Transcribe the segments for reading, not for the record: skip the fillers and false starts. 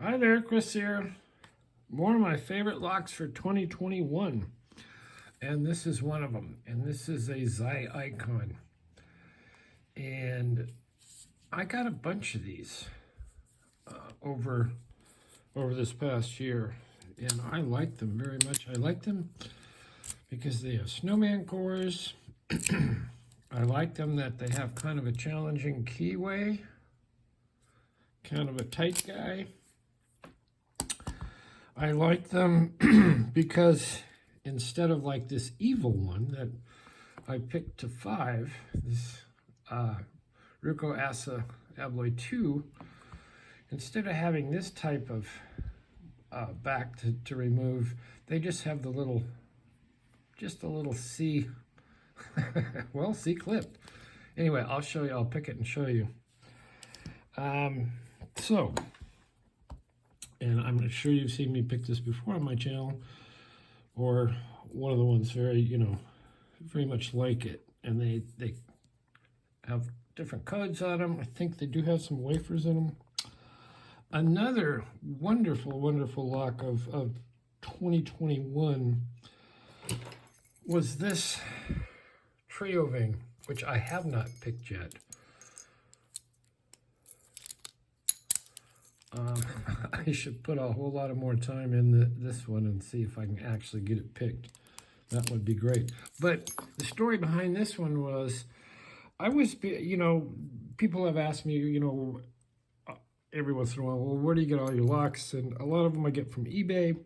Hi there, Chris here. One of my favorite locks for 2021. And this is one of them. And this is a Xi Icon. And I got a bunch of these over this past year. And I like them very much. I like them because they have snowman cores. I like them that they have kind of a challenging keyway. Kind of a tight guy. I like them because instead of like this evil one that I picked to 5, this Ruko Asa Abloy 2, instead of having this type of back to remove, they just have the little, just a little C, well, C clipped. Anyway, I'll show you, I'll pick it and show you. And I'm sure you've seen me pick this before on my channel, or one of the ones very much like it. And they have different codes on them. I think they do have some wafers in them. Another wonderful, wonderful lock of 2021 was this Trio Ving, which I have not picked yet. I should put a whole lot of more time in this one and see if I can actually get it picked. That would be great. But the story behind this one was, people have asked me, every once in a while, well, where do you get all your locks? And a lot of them I get from eBay.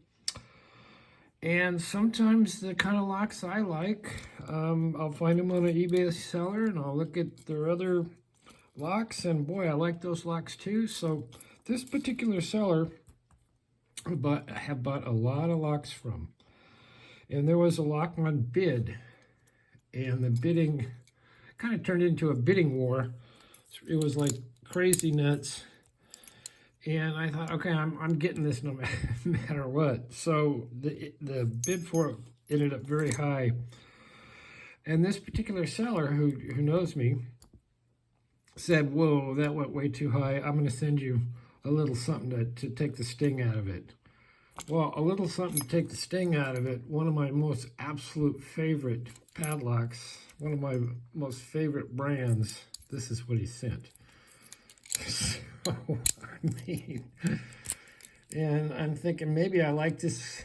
And sometimes the kind of locks I like, I'll find them on an eBay seller and I'll look at their other locks, and boy, I like those locks too. So this particular seller I have bought a lot of locks from. And there was a lock on bid, and the bidding kind of turned into a bidding war. It was like crazy nuts. And I thought, okay, I'm getting this no matter what. So the bid for it ended up very high. And this particular seller who knows me said, whoa, that went way too high. I'm going to send you a little something to take the sting out of it. Well, a little something to take the sting out of it. One of my most absolute favorite padlocks, one of my most favorite brands, this is what he sent. So, I mean, and I'm thinking maybe I like this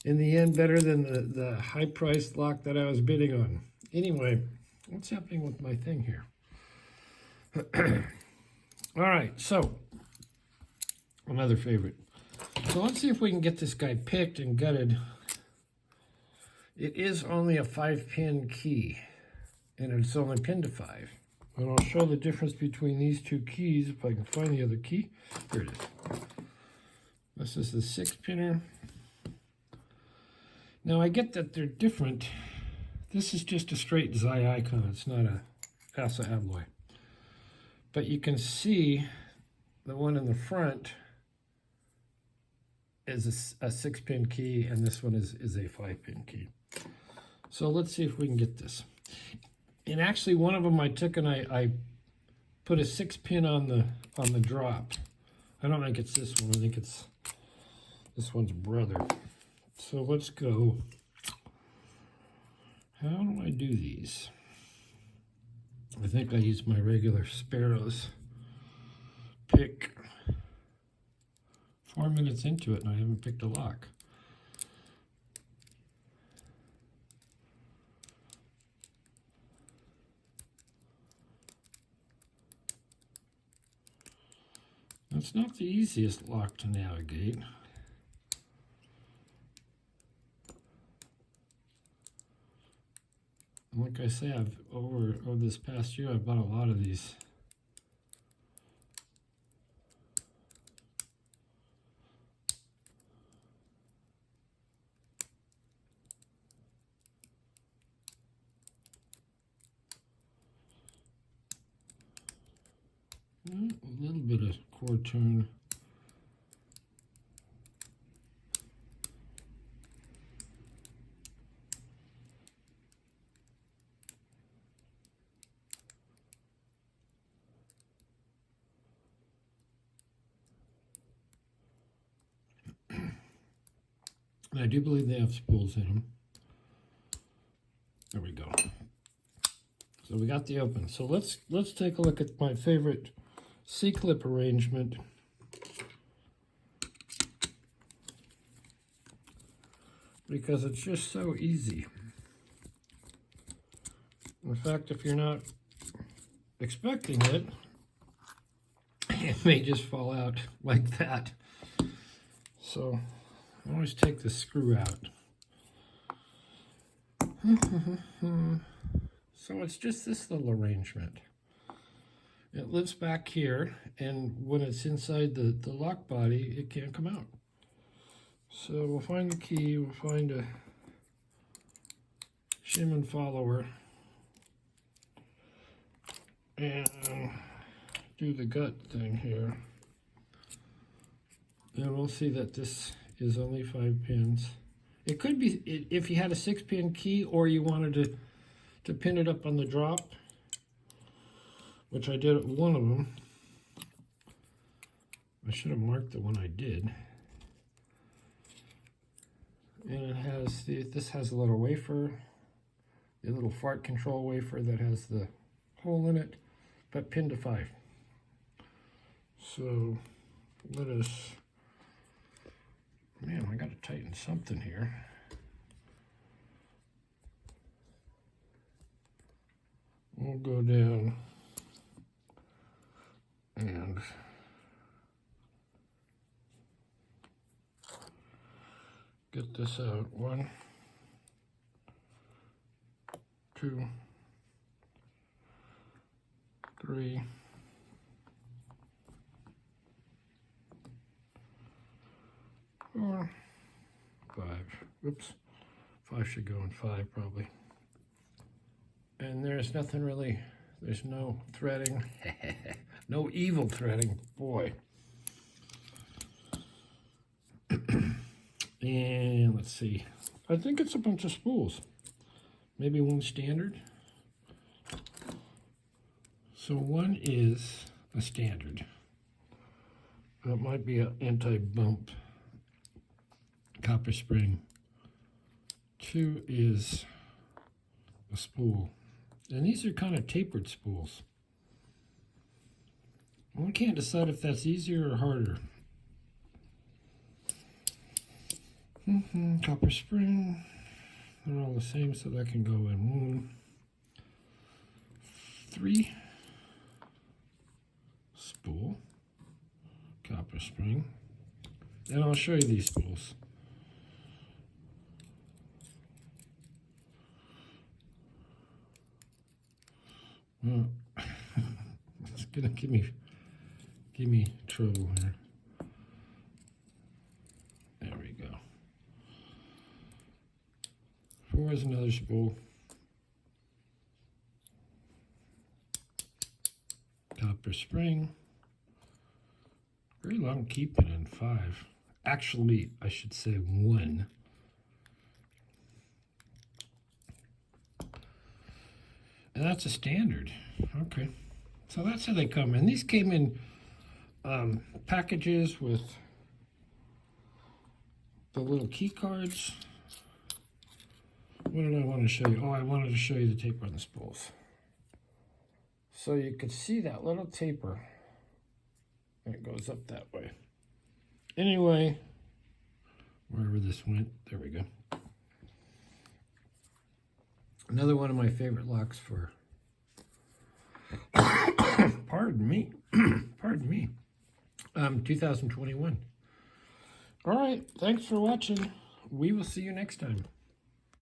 in the end better than the high-priced lock that I was bidding on. Anyway, what's happening with my thing here? All right, so another favorite. So let's see if we can get this guy picked and gutted. It is only a 5-pin key, and it's only pinned to 5. And I'll show the difference between these two keys if I can find the other key. Here it is. This is the 6-pinner. Now I get that they're different. This is just a straight Xi Icon. It's not a Asa Abloy. But you can see the one in the front is a 6-pin key, and this one is a 5-pin key. So let's see if we can get this. And actually, one of them I took and I put a 6-pin on the drop. I don't think it's this one. I think it's this one's brother. So let's go. How do I do these? I think I use my regular Sparrows pick. 4 minutes into it and I haven't picked a lock. It's not the easiest lock to navigate. Like I say, over this past year, I've bought a lot of these. A little bit of core turn. And I do believe they have spools in them. There we go. So we got the open. So let's take a look at my favorite C-clip arrangement. Because it's just so easy. In fact, if you're not expecting it, it may just fall out like that. So I always take the screw out. So it's just this little arrangement. It lives back here, and when it's inside the lock body, it can't come out. So we'll find the key, we'll find a shim and follower, and do the gut thing here. And we'll see that this is only 5 pins. It could be, if you had a 6-pin key, or you wanted to pin it up on the drop, which I did at one of them. I should have marked the one I did. And it has this has a little wafer, a little fart control wafer that has the hole in it, but pinned to 5. So let us, man, I got to tighten something here. We'll go down and get this out. 1, 2, 3, 4, 5. Oops, 5 should go in 5 probably. And there's nothing really, there's no threading. No evil threading, boy. And let's see. I think it's a bunch of spools. Maybe one standard. So one is a standard. That might be an anti-bump copper spring. 2 is a spool. And these are kind of tapered spools. I can't decide if that's easier or harder. Copper spring. They're all the same, so that can go in 1. 3. Spool. Copper spring. And I'll show you these spools. Well, it's gonna give me trouble here. There we go. 4 is another spool. Copper spring. Very long keeping in 5. Actually, I should say 1. And that's a standard. Okay. So that's how they come in. These came in packages with the little key cards. What did I want to show you? Oh, I wanted to show you the taper on the spools. So you could see that little taper. And it goes up that way. Anyway, wherever this went, there we go. Another one of my favorite locks for, pardon me, 2021. All right, thanks for watching. We will see you next time.